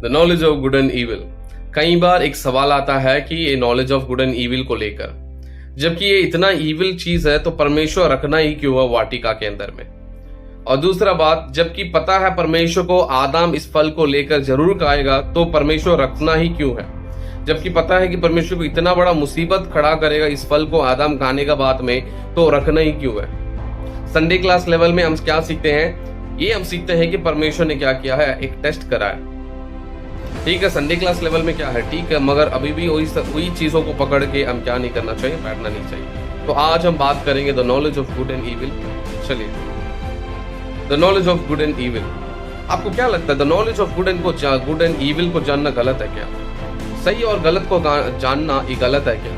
The knowledge of good and evil. कई बार एक सवाल आता है कि ये knowledge of good and evil को लेकर, जबकि ये इतना इविल चीज है तो परमेश्वर रखना ही क्यों है वाटिका के अंदर में। और दूसरा बात, जबकि पता है परमेश्वर को आदम इस फल को लेकर जरूर खाएगा तो परमेश्वर रखना ही क्यों है, जबकि पता है कि परमेश्वर को इतना बड़ा मुसीबत खड़ा करेगा इस फल को आदम खाने का बाद में, तो रखना ही क्यों है। संडे क्लास लेवल में हम क्या सीखते हैं, ये हम सीखते हैं कि परमेश्वर ने क्या किया है, एक टेस्ट कराया। ठीक है, संडे क्लास लेवल में क्या है, ठीक है, मगर अभी भी वही चीजों को पकड़ के हम क्या नहीं करना चाहिए, बैठना नहीं चाहिए। तो आज हम बात करेंगे the knowledge of good and evil. चलिए, the knowledge of good and evil. आपको क्या लगता है, the knowledge of good and evil को जानना गलत है क्या? सही और गलत को जानना ये गलत है क्या?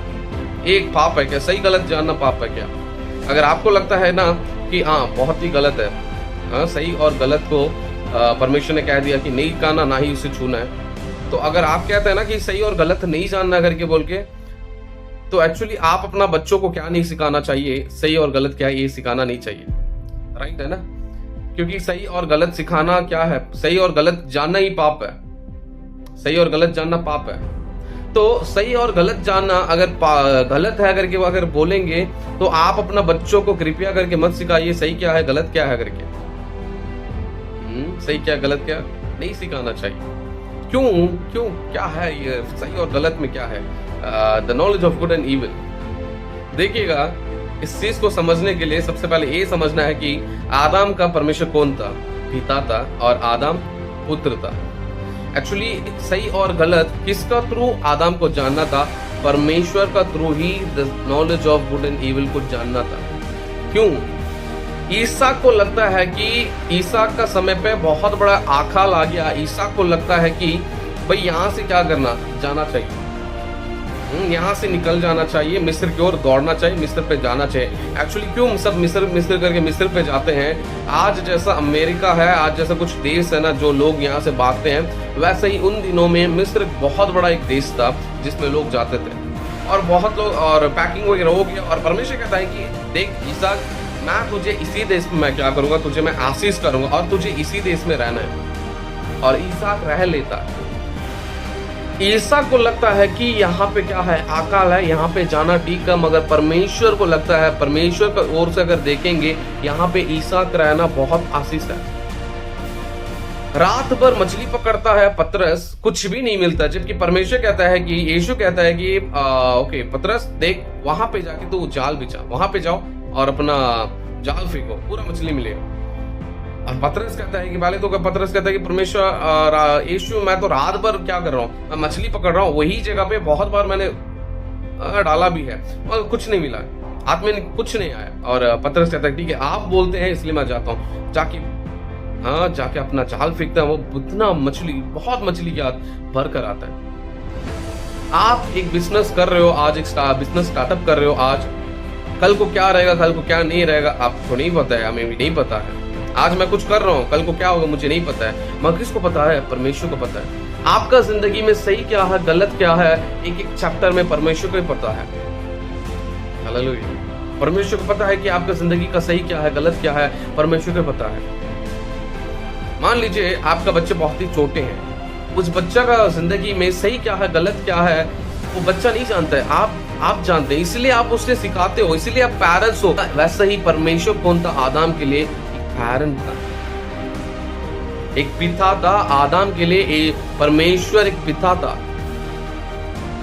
एक पाप है क्या? सही गलत जानना पाप है क्या? अगर आपको लगता है ना कि हाँ बहुत ही गलत है, हाँ सही और गलत को परमेश्वर ने कह दिया कि नहीं खाना, ना ही उसे छूना है, तो अगर आप कहते हैं ना कि सही और गलत नहीं जानना करके बोल के, तो एक्चुअली आप अपना बच्चों को क्या नहीं सिखाना चाहिए, सही और गलत क्या है ये सिखाना नहीं चाहिए। राइट है ना? क्योंकि सही और गलत सिखाना क्या है, सही और गलत जानना ही पाप है। सही और गलत जानना पाप है। तो सही और गलत जानना अगर गलत है करके वो अगर बोलेंगे, तो आप अपना बच्चों को कृपया करके मत सिखाइए सही क्या है गलत क्या है करके। सही क्या गलत क्या नहीं सिखाना चाहिए। क्यों क्या है ये सही और गलत में क्या है? The knowledge of good and evil. देखिएगा, इस चीज को समझने के लिए सबसे पहले ये समझना है कि आदम का परमेश्वर कौन था, पिता था, और आदम पुत्र था। एक्चुअली सही और गलत किसका थ्रू आदम को जानना था? परमेश्वर का through he the knowledge of good and evil को जानना था। क्यों? ईसाक को लगता है कि ईसाक का समय पे बहुत बड़ा आकाल आ गया। ईसाक को लगता है कि भाई यहाँ से क्या करना, जाना चाहिए, यहाँ से निकल जाना चाहिए, मिस्र की ओर दौड़ना चाहिए, मिस्र पे जाना चाहिए। एक्चुअली क्यों सब मिस्र करके मिस्र पे जाते हैं? आज जैसा अमेरिका है, आज जैसा कुछ देश है ना जो लोग यहाँ से भागते हैं, वैसे ही उन दिनों में मिस्र बहुत बड़ा एक देश था जिसमें लोग जाते थे, और बहुत लोग, और पैकिंग वगैरह हो गया। और परमेश्वर कहता है कि देख ईसाक, मैं तुझे इसी देश में मैं क्या करूंगा, तुझे मैं आशीष करूंगा और तुझे इसी देश में रहना है। और ईसाक रह लेता है। ईसाक को लगता है कि यहाँ पे क्या है, अकाल है, यहाँ पे जाना ठीक है, मगर परमेश्वर को लगता है, परमेश्वर की ओर से अगर देखेंगे यहाँ पे ईसाक रहना बहुत आशीष है। रात भर मछली पकड़ता है पतरस, कुछ भी नहीं मिलता, जबकि परमेश्वर कहता है कि यीशु कहता है कि ओके पतरस देख, वहां पे जाके तू जाल बिछा, वहां पे जाओ और अपना जाल फेंको, पूरा मछली मिलेगा। और पतरस कहता है कि पहले तो पतरस कहता है कि परमेश्वर यीशु, मैं तो रात भर क्या कर रहा हूँ, मैं मछली पकड़ रहा हूँ, वही जगह पे बहुत बार मैंने डाला भी है और कुछ नहीं मिला, हाथ में कुछ नहीं आया। और पतरस कहता है ठीक है आप बोलते हैं इसलिए मैं जाता हूँ। जाके अपना जाल फेंकता है, वो इतना मछली, बहुत मछली के हाथ भर कर आता है। आप एक बिजनेस कर रहे हो आज, एक बिजनेस स्टार्टअप कर रहे हो आज, कल को क्या रहेगा, कल को क्या नहीं रहेगा आपको नहीं पता है, हमें भी नहीं पता है। आज मैं कुछ कर रहा हूँ, कल को क्या होगा मुझे नहीं पता है, मगर किसको पता है? परमेश्वर को पता है। आपका जिंदगी में सही क्या है, गलत क्या है, एक एक चैप्टर में परमेश्वर को ही पता है। हालेलुया। परमेश्वर को पता है कि आपका जिंदगी का सही क्या है, गलत क्या है, परमेश्वर को पता है। मान लीजिए आपका बच्चे बहुत ही छोटे हैं, उस बच्चा का जिंदगी में सही क्या है, गलत क्या है, वो बच्चा नहीं जानता है, आप जानते हैं, इसलिए आप उसे सिखाते हो, इसलिए आप पेरेंट्स हो। वैसे ही परमेश्वर कौन था? आदम के लिए पेरेंट था, एक पिता था। आदम के लिए परमेश्वर एक पिता था,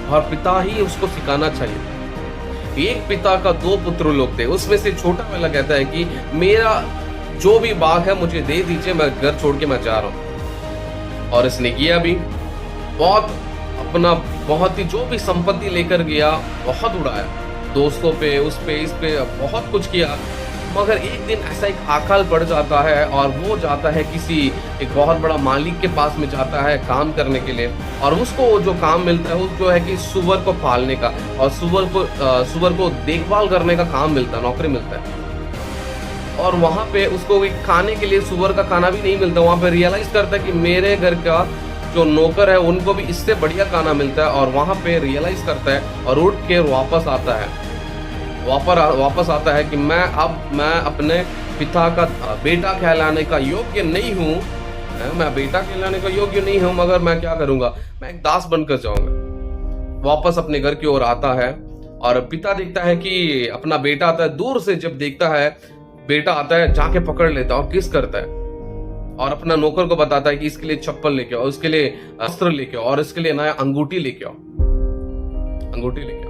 और पिता ही उसको सिखाना चाहिए। एक पिता का दो पुत्र लोग थे, उसमें से छोटा वाला कहता है कि मेरा जो भी बाग है मुझे दे दीजिए, मैं घर छोड़ के मैं जा रहा हूं। और इसने किया भी, बहुत ही जो भी संपत्ति लेकर गया बहुत उड़ाया, दोस्तों पे, उस पे, इस पे, बहुत कुछ किया। मगर एक दिन ऐसा एक अकाल पड़ जाता है और वो जाता है किसी एक बहुत बड़ा मालिक के पास में जाता है काम करने के लिए, और उसको जो काम मिलता है वो जो है कि सुअर को पालने का और सुअर को देखभाल करने का काम मिलता है, नौकरी मिलता है। और वहां पे उसको खाने के लिए सुअर का खाना भी नहीं मिलता। वहां पे रियलाइज करता है कि मेरे घर का जो नौकर है उनको भी इससे बढ़िया खाना मिलता है, और वहां पे रियलाइज करता है और उठ के वापस आता है कि मैं अपने पिता का बेटा कहलाने का योग्य नहीं हूँ, मैं बेटा कहलाने का योग्य नहीं हूं, मगर मैं क्या करूंगा, मैं एक दास बनकर जाऊंगा। वापस अपने घर की ओर आता है और पिता देखता है कि अपना बेटा आता है। दूर से जब देखता है बेटा आता है, जाके पकड़ लेता है और किस करता है और अपना नौकर को बताता है कि इसके लिए चप्पल लेके आओ, इसके लिए अस्त्र लेके आओ और इसके लिए नया अंगूठी लेके आओ, अंगूठी लेके आओ।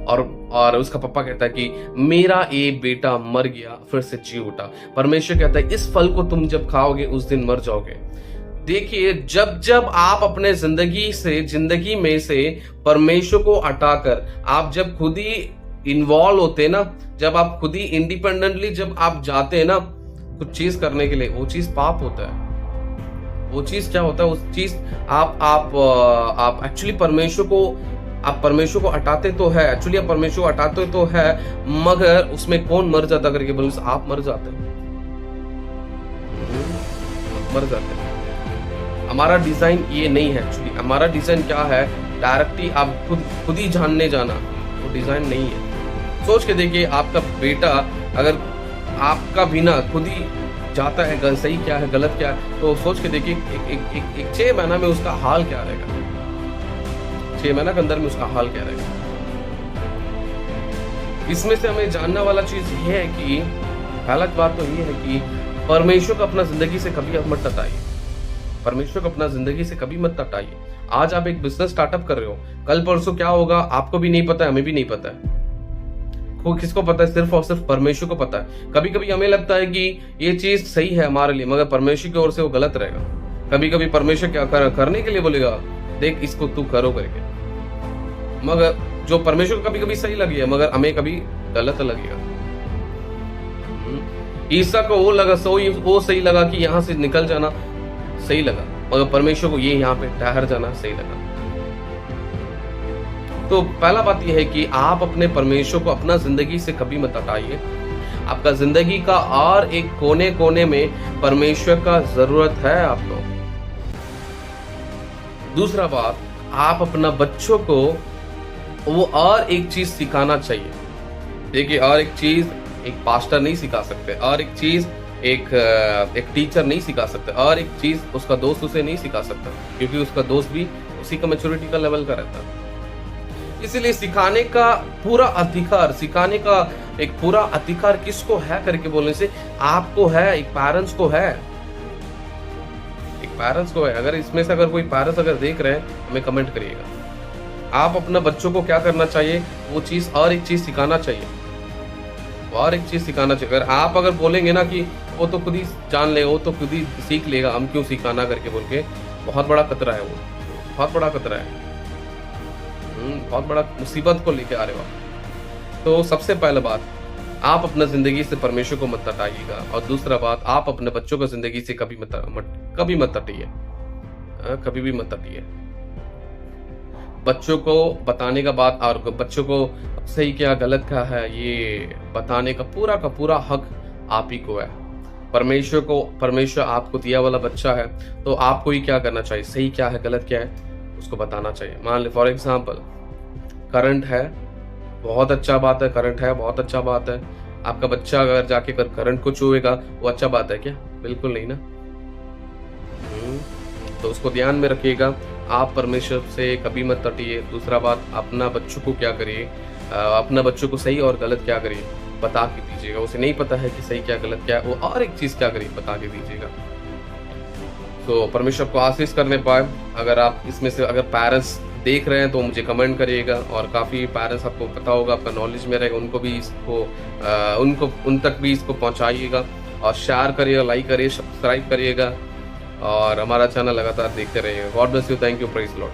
और उसका पापा कहता है कि मेरा ये बेटा मर गया फिर से जी उठा। परमेश्वर कहता है इस फल को तुम जब खाओगे उस दिन मर जाओगे। देखिए, जब जब आप अपने जिंदगी में से परमेश्वर को हटाकर आप जब खुद ही इन्वॉल्व होते ना, जब आप खुद ही इंडिपेंडेंटली जब आप जाते हैं ना कुछ चीज करने के लिए, वो चीज पाप होता है। वो चीज क्या होता है, उस चीज आप एक्चुअली परमेश्वर को हटाते तो है, एक्चुअली आप परमेश्वर को हटाते तो है, मगर उसमें कौन मर जाता करके बोलो, आप मर जाते हैं, मर जाते हैं। हमारा डिजाइन ये नहीं है। एक्चुअली हमारा डिजाइन क्या है, डायरेक्टली आप खुद ही जानने जाना, वो डिजाइन नहीं है। सोच के देखिए, आपका बेटा अगर आपका बिना खुद ही जाता है सही क्या है गलत क्या है, तो सोच के देखिए एक 6 महीना में उसका हाल क्या रहेगा, 6 महीना के अंदर में उसका हाल क्या रहेगा। इसमें से हमें जानने वाला चीज ये है कि पहला बात तो ये है कि परमेश्वर को अपना जिंदगी से कभी मत हटाइए। परमेश्वर को अपना जिंदगी से कभी मत हटाइए। आज आप एक बिजनेस स्टार्टअप कर रहे हो, कल परसों क्या होगा आपको भी नहीं पता है, हमें भी नहीं पता है। किसको पता है? सिर्फ और सिर्फ परमेश्वर को पता है। कभी कभी हमें लगता है कि ये चीज सही है हमारे लिए, मगर परमेश्वर की ओर से वो गलत रहेगा। कभी कभी परमेश्वर क्या करने के लिए बोलेगा, देख इसको तू करो करके, मगर जो परमेश्वर को कभी कभी सही लगी है मगर हमें कभी गलत लगेगा। ईसा को वो सही लगा कि यहाँ से निकल जाना सही लगा, मगर परमेश्वर को ये यहाँ पे ठहर जाना सही लगा। तो पहला बात यह है कि आप अपने परमेश्वर को अपना जिंदगी से कभी मत हटाइए। आपका जिंदगी का और एक कोने कोने में परमेश्वर का जरूरत है आपको। दूसरा बात, आप अपना बच्चों को वो और एक चीज सिखाना चाहिए। देखिए, और एक चीज एक पास्टर नहीं सिखा सकते, और एक चीज एक टीचर नहीं सिखा सकते, और एक चीज उसका दोस्त उसे नहीं सिखा सकता, क्योंकि उसका दोस्त भी उसी का मैच्योरिटी का लेवल का रहता है। इसलिए सिखाने का पूरा अधिकार किसको है करके बोलने से आपको है, एक पेरेंट्स को है। अगर इसमें से अगर कोई पेरेंट्स अगर देख रहे हैं, हमें कमेंट करिएगा। आप अपना बच्चों को क्या करना चाहिए, वो चीज और एक चीज सिखाना चाहिए, अगर आप बोलेंगे ना कि वो तो खुद ही जान लेगा, वो तो खुद ही सीख लेगा, हम क्यों सिखाना करके बोल के, बहुत बड़ा खतरा है। वो बहुत बड़ा खतरा है, बहुत बड़ा मुसीबत को लेके आ रहे हो आप। तो सबसे पहला बात, आप अपना जिंदगी से परमेश्वर को मत हटाइएगा, और दूसरा बात, आप अपने बच्चों को जिंदगी से कभी मत हटाइए, कभी भी मत हटाइए। बच्चों को बताने का बात, और बच्चों को सही क्या गलत क्या है ये बताने का पूरा हक आप ही को है। परमेश्वर आपको दिया वाला बच्चा है, तो आपको ही क्या करना चाहिए, सही क्या है गलत क्या है उसको बताना चाहिए। मान लो फॉर एग्जाम्पल, करंट है, बहुत अच्छा बात है, करंट है बहुत अच्छा बात है। आपका बच्चा अगर जाके करंट को छुएगा, वो अच्छा बात है क्या? बिल्कुल नहीं ना। तो उसको ध्यान में रखिएगा, आप परमेश्वर से कभी मत हटिए। दूसरा बात, अपना बच्चों को क्या करिए, अपना बच्चों को सही और गलत क्या करिए बता के दीजिएगा। उसे नहीं पता है कि सही क्या गलत क्या है, वो और एक चीज क्या करिए बता के दीजिएगा। तो परमेश्वर को आशीष करने पाए। अगर आप इसमें से अगर पेरेंट्स देख रहे हैं तो मुझे कमेंट करिएगा, और काफ़ी पेरेंट्स आपको पता होगा, आपका नॉलेज में रहेगा, उनको भी इसको उन तक भी इसको पहुंचाइएगा, और शेयर करिएगा, लाइक करिए, सब्सक्राइब करिएगा, और हमारा चैनल लगातार देखते रहिएगा। God bless you, thank you, praise Lord.